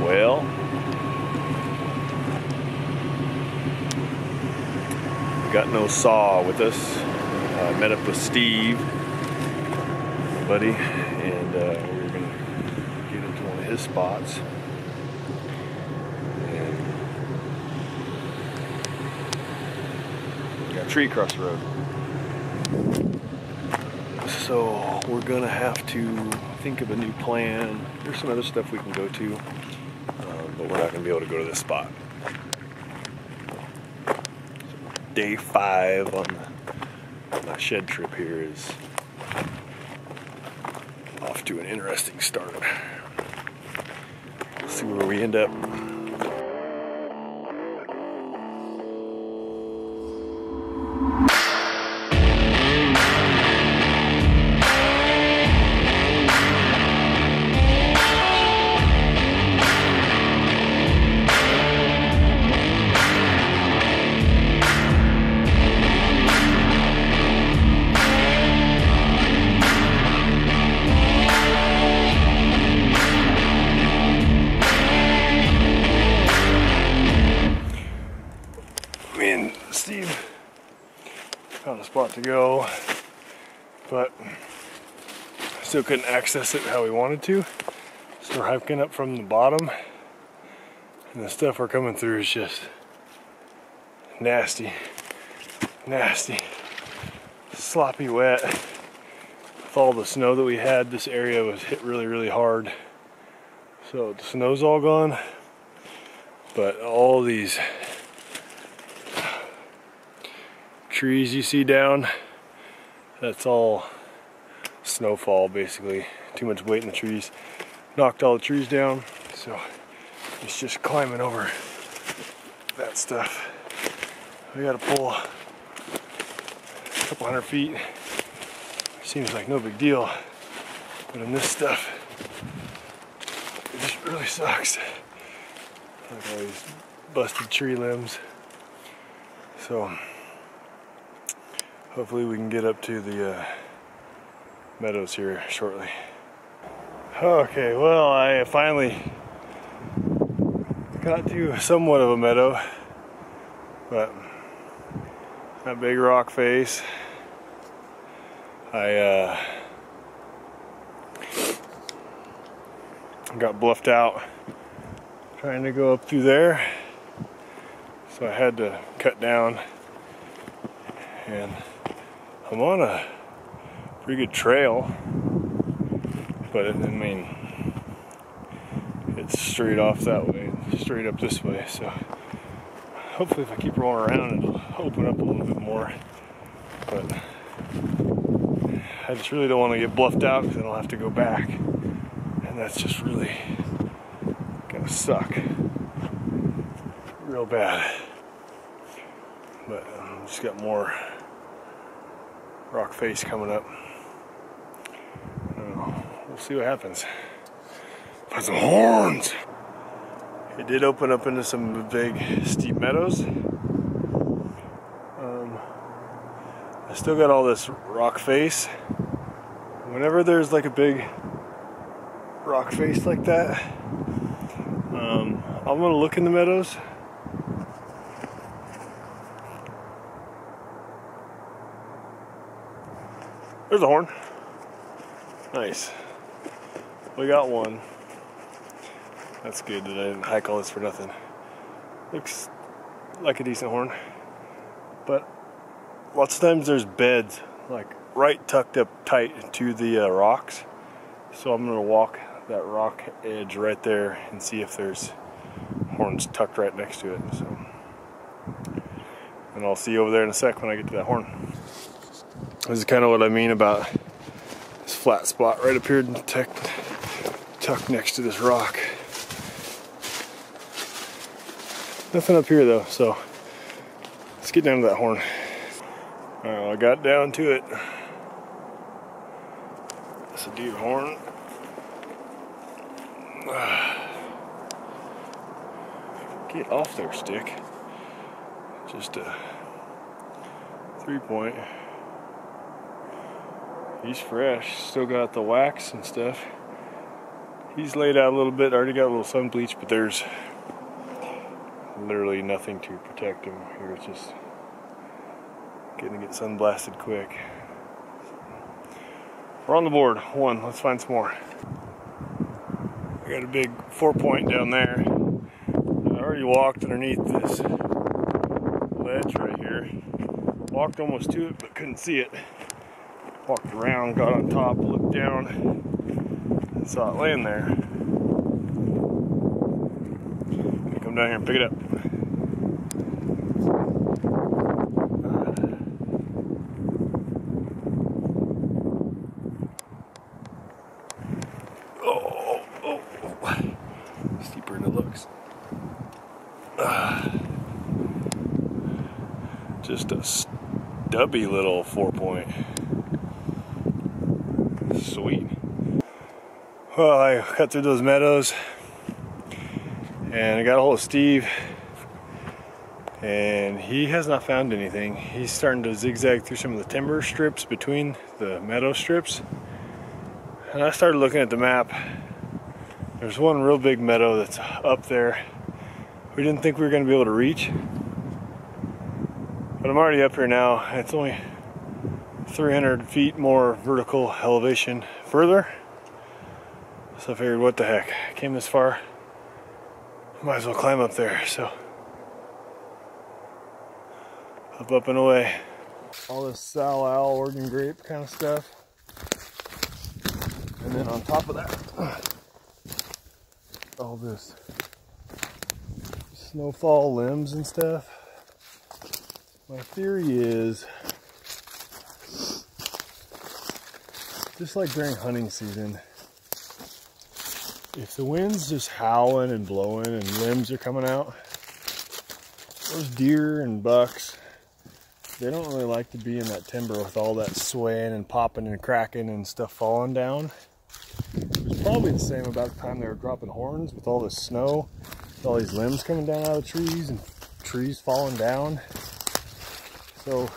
Well, we got no saw with us. I met up with Steve, my buddy, and we were gonna get into one of his spots. And we got a tree across the road. So we're gonna have to think of a new plan. There's some other stuff we can go to, but we're not gonna be able to go to this spot. So day 5 on my shed trip here is off to an interesting start. Let's see where we end up. Me and Steve found a spot to go, but still couldn't access it how we wanted to. So we're hiking up from the bottom, and the stuff we're coming through is just nasty, nasty, sloppy wet. With all the snow that we had, this area was hit really, really hard. So the snow's all gone, but all these trees you see down, that's all snowfall basically. Too much weight in the trees. Knocked all the trees down, so it's just climbing over that stuff. We gotta pull a couple hundred feet. Seems like no big deal, but in this stuff, it just really sucks. Like all these busted tree limbs. So hopefully we can get up to the meadows here shortly. Okay, well, I finally got to somewhat of a meadow, but that big rock face, I got bluffed out trying to go up through there, so I had to cut down, and I'm on a pretty good trail, but I mean, it's straight off that way, straight up this way, so hopefully if I keep rolling around it'll open up a little bit more, but I just really don't want to get bluffed out because then I'll have to go back, and that's just really gonna suck real bad. But just got more rock face coming up. We'll see what happens. Find some horns. It did open up into some big steep meadows. I still got all this rock face. Whenever there's like a big rock face like that, I'm gonna look in the meadows. There's a horn. Nice. We got one. That's good that I didn't hike all this for nothing. Looks like a decent horn. But lots of times there's beds like right tucked up tight to the rocks. So I'm gonna walk that rock edge right there and see if there's horns tucked right next to it. So, and I'll see you over there in a sec when I get to that horn. This is kind of what I mean about this flat spot right up here tucked next to this rock. Nothing up here though, so let's get down to that horn. Alright, well, I got down to it. It's a deer horn. Get off there, stick. Just a 3-point. He's fresh, still got the wax and stuff. He's laid out a little bit, already got a little sun bleach, but there's literally nothing to protect him here. It's just gonna get sun blasted quick. We're on the board. One, let's find some more. I got a big 4-point down there. I already walked underneath this ledge right here. Walked almost to it, but couldn't see it. Walked around, got on top, looked down, and saw it laying there. Come down here and pick it up. Steeper than it looks. Just a stubby little 4-point. Sweet. Well, I cut through those meadows and I got a hold of Steve, and he has not found anything. He's starting to zigzag through some of the timber strips between the meadow strips, and I started looking at the map. There's one real big meadow that's up there we didn't think we were going to be able to reach, but I'm already up here now, and it's only 300 feet more vertical elevation further. So I figured, what the heck, I came this far, might as well climb up there. So up and away. All this salal, Oregon grape kind of stuff, and then on top of that, all this snowfall limbs and stuff. My theory is, just like during hunting season, if the wind's just howling and blowing and limbs are coming out, those deer and bucks, they don't really like to be in that timber with all that swaying and popping and cracking and stuff falling down. It was probably the same about the time they were dropping horns with all this snow, with all these limbs coming down out of the trees and trees falling down. So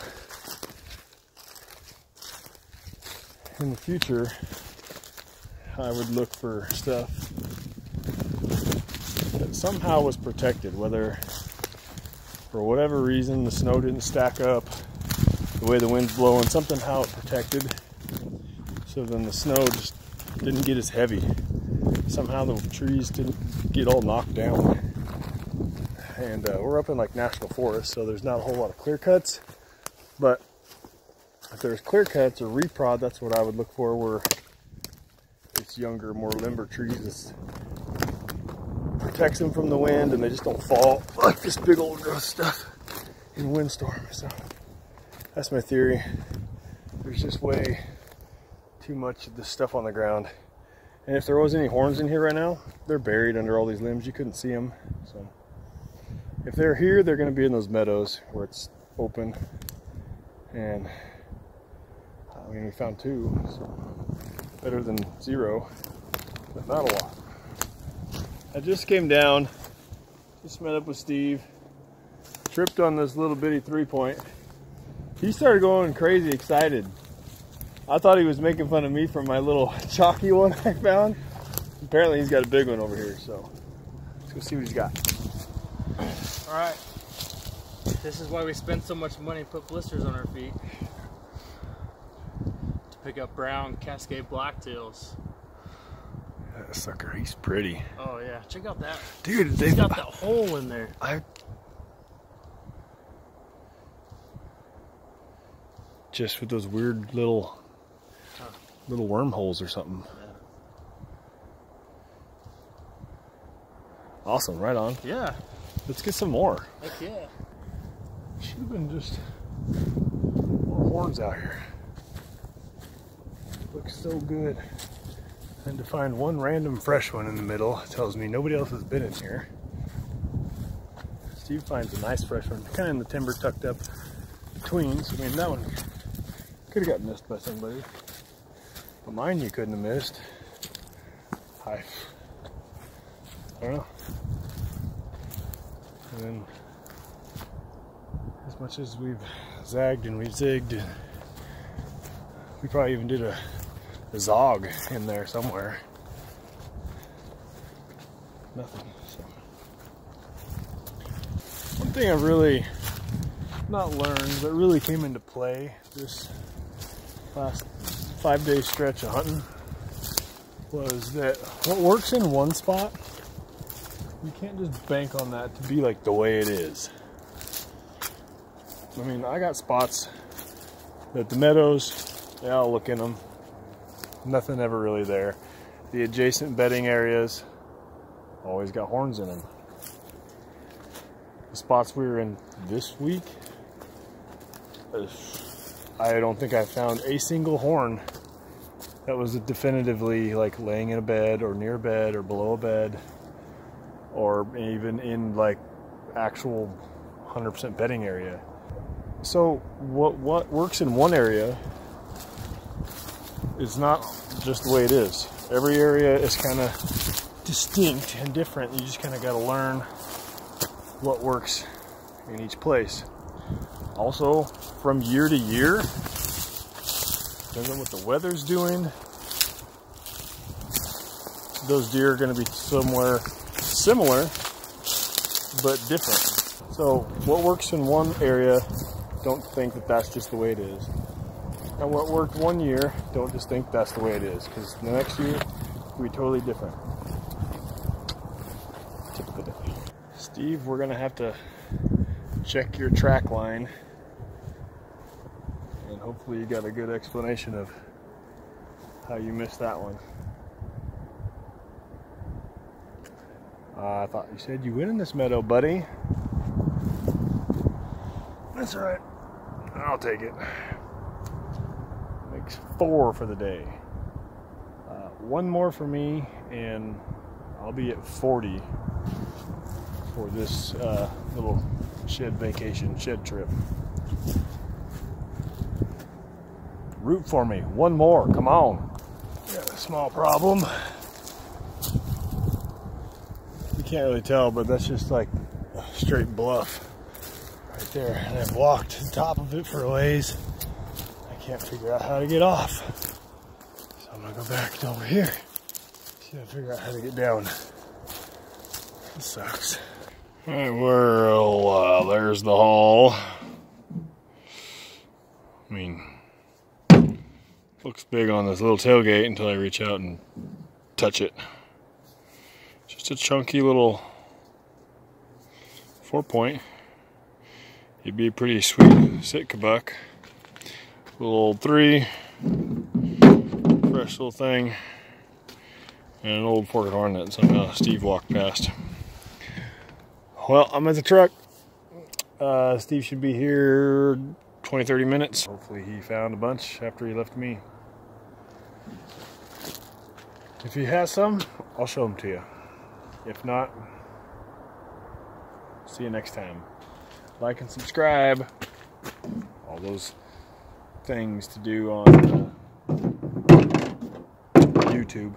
in the future, I would look for stuff that somehow was protected, whether for whatever reason the snow didn't stack up, the way the wind's blowing, something how it protected, so then the snow just didn't get as heavy. Somehow the trees didn't get all knocked down. And we're up in like national forest, so there's not a whole lot of clear cuts, but if there's clear cuts or reprod, that's what I would look for, where it's younger, more limber trees. This protects them from the wind and they just don't fall like this big old growth stuff in a windstorm. So that's my theory. There's just way too much of this stuff on the ground. And if there was any horns in here right now, they're buried under all these limbs. You couldn't see them. So if they're here, they're going to be in those meadows where it's open. And I mean, we found 2, so better than 0, but not a lot. I just came down, just met up with Steve, tripped on this little bitty 3-point. He started going crazy excited. I thought he was making fun of me for my little chalky one I found. Apparently he's got a big one over here, so let's go see what he's got. All right, this is why we spend so much money and put blisters on our feet. To pick up brown Cascade blacktails. That sucker, he's pretty. Oh yeah, check out that. Dude, they've got that hole in there. Just with those weird little wormholes or something. Yeah. Awesome, right on. Yeah. Let's get some more. Heck yeah. Should have been just more horns out here. Looks so good. And to find one random fresh one in the middle tells me nobody else has been in here. Steve finds a nice fresh one, kind of in the timber tucked up between. So I mean, that one could have got missed by somebody. But mine you couldn't have missed. I don't know. And then, as much as we've zagged and we've zigged, we probably even did a zog in there somewhere. nothing. So. One thing I really not learned, but really came into play this last 5-day stretch of hunting was that what works in one spot, you can't just bank on that to be like the way it is. I mean, I got spots that the meadows, yeah, I'll look in them, nothing ever really there. The adjacent bedding areas always got horns in them. The spots we were in this week, I don't think I found a single horn that was definitively like laying in a bed or near a bed or below a bed or even in like actual 100% bedding area. So what works in one area is not just the way it is. Every area is kind of distinct and different. You just kind of got to learn what works in each place. Also, from year to year, depends on what the weather's doing, those deer are going to be somewhere similar but different. So what works in one area, don't think that that's just the way it is. And what worked one year, don't just think that's the way it is, because the next year will be totally different. Tip of the day. Steve, we're going to have to check your track line, and hopefully you got a good explanation of how you missed that one. I thought you said you went in this meadow, buddy. That's all right. I'll take it. Makes 4 for the day. One more for me, and I'll be at 40 for this little shed trip. Root for me. One more. Come on. Got a small problem. You can't really tell, but that's just like a straight bluff right there. And I've walked to the top of it for a ways. I can't figure out how to get off. So I'm gonna go back over here. See if I can figure out how to get down. This sucks. Alright, well, there's the haul. I mean, looks big on this little tailgate until I reach out and touch it. Just a chunky little 4-point. He'd be a pretty sweet sitka buck. Little old 3, fresh little thing, and an old forked horn that somehow Steve walked past. Well, I'm at the truck. Steve should be here 20-30 minutes. Hopefully he found a bunch after he left me. If he has some, I'll show them to you. If not, see you next time. Like and subscribe. All those things to do on YouTube.